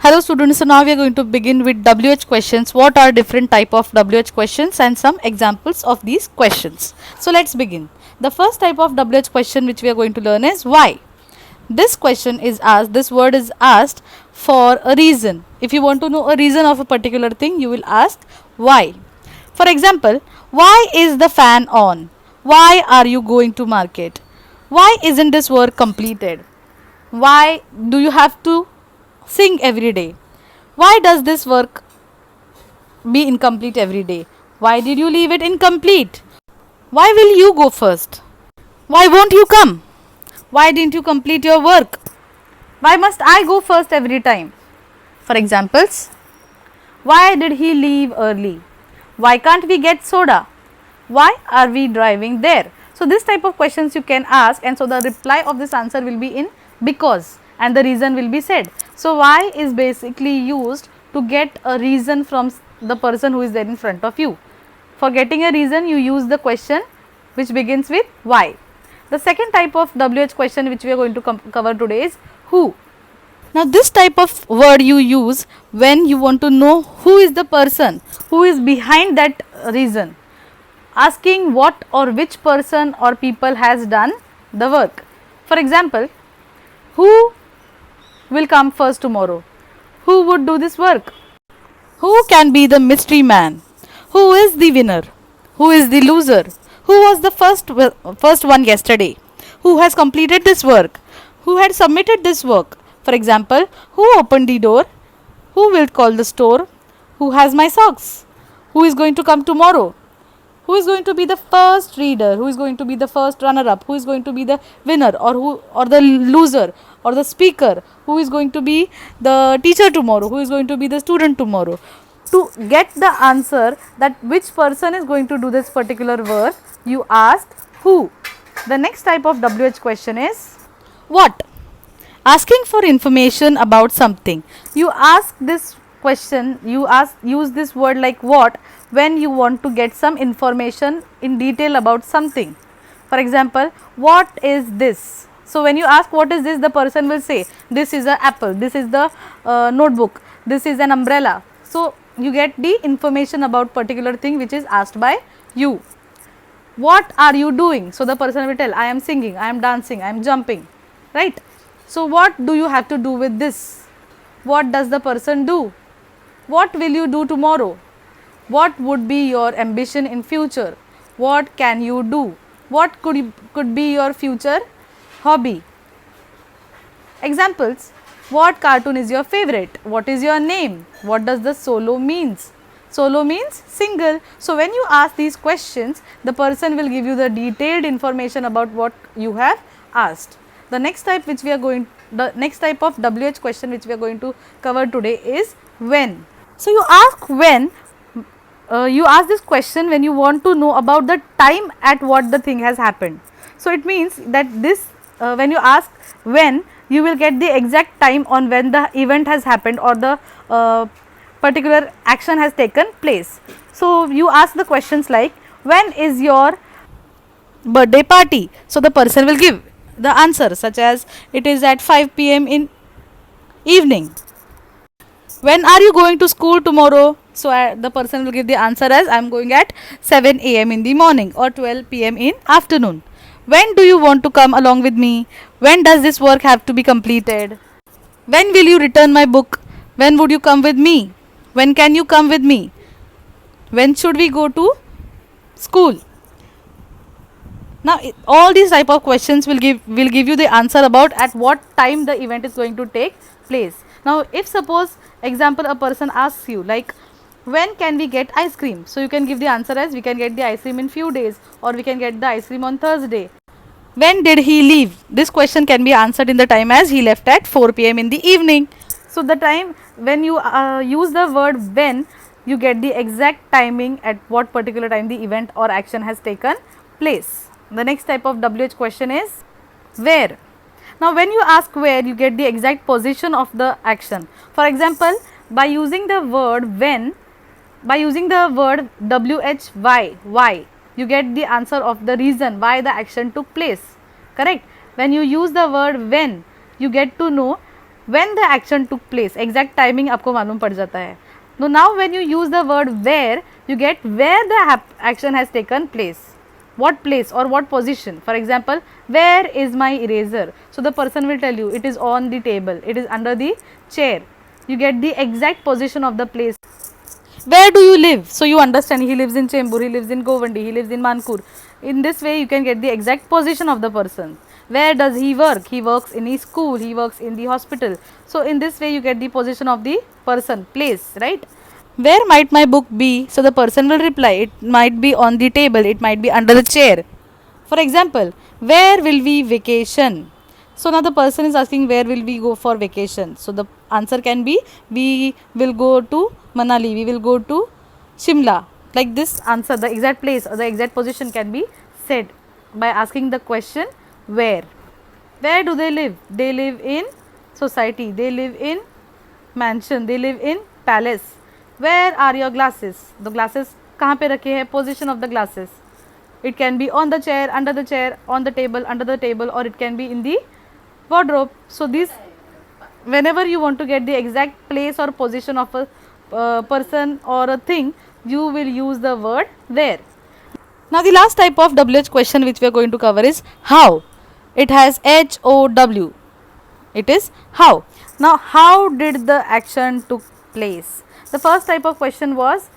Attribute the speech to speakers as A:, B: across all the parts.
A: Hello students, so now we are going to begin with WH questions. What are different type of WH questions and some examples of these questions. So let's begin. The first type of WH question which we are going to learn is why. This question is asked, this word is asked for a reason. If you want to know a reason of a particular thing, you will ask why. For example, why is the fan on? Why are you going to market? Why isn't this work completed? Why do you have to sing every day? Why does this work be incomplete every day? Why did you leave it incomplete? Why will you go first? Why won't you come? Why didn't you complete your work? Why must I go first every time? For examples, why did he leave early? Why can't we get soda? Why are we driving there? So this type of questions you can ask, and so the reply of this answer will be in because, and the reason will be said. So why is basically used to get a reason from the person who is there in front of you. For getting a reason, you use the question which begins with why. The second type of WH question which we are going to cover today is who. Now this type of word you use when you want to know who is the person who is behind that reason, asking what or which person or people has done the work. For example, who will come first tomorrow? Who would do this work? Who can be the mystery man? Who is the winner? Who is the loser? Who was the first one yesterday? Who has completed this work? Who had submitted this work? For example, who opened the door? Who will call the store? Who has my socks? Who is going to come tomorrow? Who is going to be the first reader? Who is going to be the first runner up? Who is going to be the winner or the loser or the speaker? Who is going to be the teacher tomorrow? Who is going to be the student tomorrow? To get the answer that which person is going to do this particular work, you ask who. The next type of WH question is what. Asking for information about something. You ask this question, use this word like what when you want to get some information in detail about something. For example, what is this? So when you ask what is this, the person will say this is an apple, this is the notebook, this is an umbrella. So you get the information about particular thing which is asked by you. What are you doing? So the person will tell I am singing, I am dancing, I am jumping, right? So what do you have to do with this? What does the person do? What will you do tomorrow? What would be your ambition in future? What can you do? What could be your future hobby? Examples, what cartoon is your favorite? What is your name? What does the solo means? Solo means single. So when you ask these questions, the person will give you the detailed information about what you have asked. The next type of WH question which we are going to cover today is when. So you ask when, you ask this question when you want to know about the time at what the thing has happened. So it means that this when you ask when, you will get the exact time on when the event has happened or the particular action has taken place. So you ask the questions like when is your birthday party? So the person will give the answer such as it is at 5 p.m. in evening. When are you going to school tomorrow? So the person will give the answer as I am going at 7 a.m. in the morning or 12 p.m. in afternoon. When do you want to come along with me? When does this work have to be completed? When will you return my book? When would you come with me? When can you come with me? When should we go to school? Now all these type of questions will give you the answer about at what time the event is going to take place. Now if suppose example a person asks you like when can we get ice cream? So you can give the answer as we can get the ice cream in few days or we can get the ice cream on Thursday. When did he leave? This question can be answered in the time as he left at 4 p.m. in the evening. So the time when you use the word when, you get the exact timing at what particular time the event or action has taken place. The next type of WH question is where. Now when you ask where, you get the exact position of the action. For example, by using the word when, by using the word why, you get the answer of the reason why the action took place, correct? When you use the word when, you get to know when the action took place, exact timing आपको मालूम पड़ जाता है. Now when you use the word where, you get where the action has taken place, what place or what position. For example, where is my eraser? So the person will tell you it is on the table, it is under the chair. You get the exact position of the place. Where do you live? So you understand he lives in Chembur, he lives in Govandi, he lives in Mankur. In this way you can get the exact position of the person. Where does he work? He works in his school, he works in the hospital. So in this way you get the position of the person, place, right? Where might my book be? So the person will reply, it might be on the table, it might be under the chair. For example, where will we vacation? So now the person is asking where will we go for vacation. So the answer can be we will go to Manali, we will go to Shimla. Like this answer, the exact place or the exact position can be said by asking the question where. Where do they live? They live in society, they live in mansion, they live in palace. Where are your glasses? The glasses कहाँ पे रखे हैं? Position of the glasses. It can be on the chair, under the chair, on the table, under the table, or it can be in the wardrobe. So this, whenever you want to get the exact place or position of a person or a thing, you will use the word where. Now the last type of WH question which we are going to cover is how. It has HOW. It is how. Now how did the action took place? The first type of question was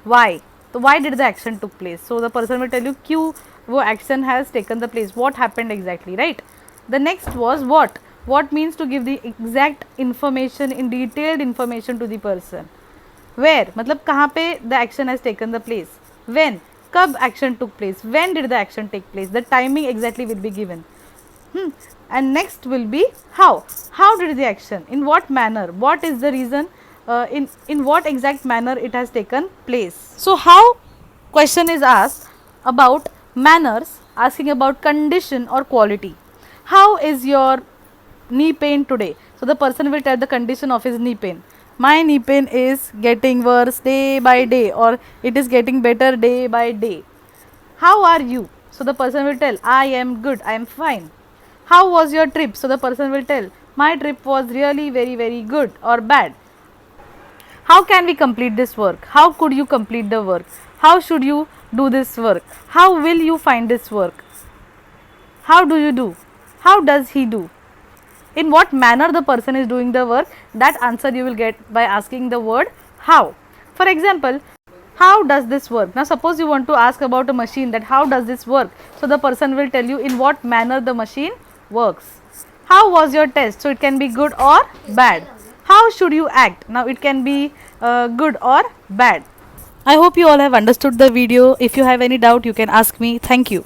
A: why. So why did the action took place? So the person will tell you क्यों वो action has taken the place, what happened exactly, right? The next was what. What means to give the exact information, in detailed information to the person. Where मतलब कहाँ पे the action has taken the place. When, कब action took place, when did the action take place, the timing exactly will be given. And next will be how. How did the action, in what manner, what is the reason, in what exact manner it has taken place. So how question is asked about manners, asking about condition or quality. How is your knee pain today? So the person will tell the condition of his knee pain. My knee pain is getting worse day by day, or it is getting better day by day. How are you? So the person will tell I am good, I am fine. How was your trip? So the person will tell my trip was really very good or bad. How can we complete this work? How could you complete the work? How should you do this work? How will you find this work? How do you do? How does he do? In what manner the person is doing the work, that answer you will get by asking the word how. For example, how does this work? Now suppose you want to ask about a machine, that how does this work? So the person will tell you in what manner the machine works. How was your test? So it can be good or bad. How should you act? Now it can be good or bad. I hope you all have understood the video. If you have any doubt, you can ask me. Thank you.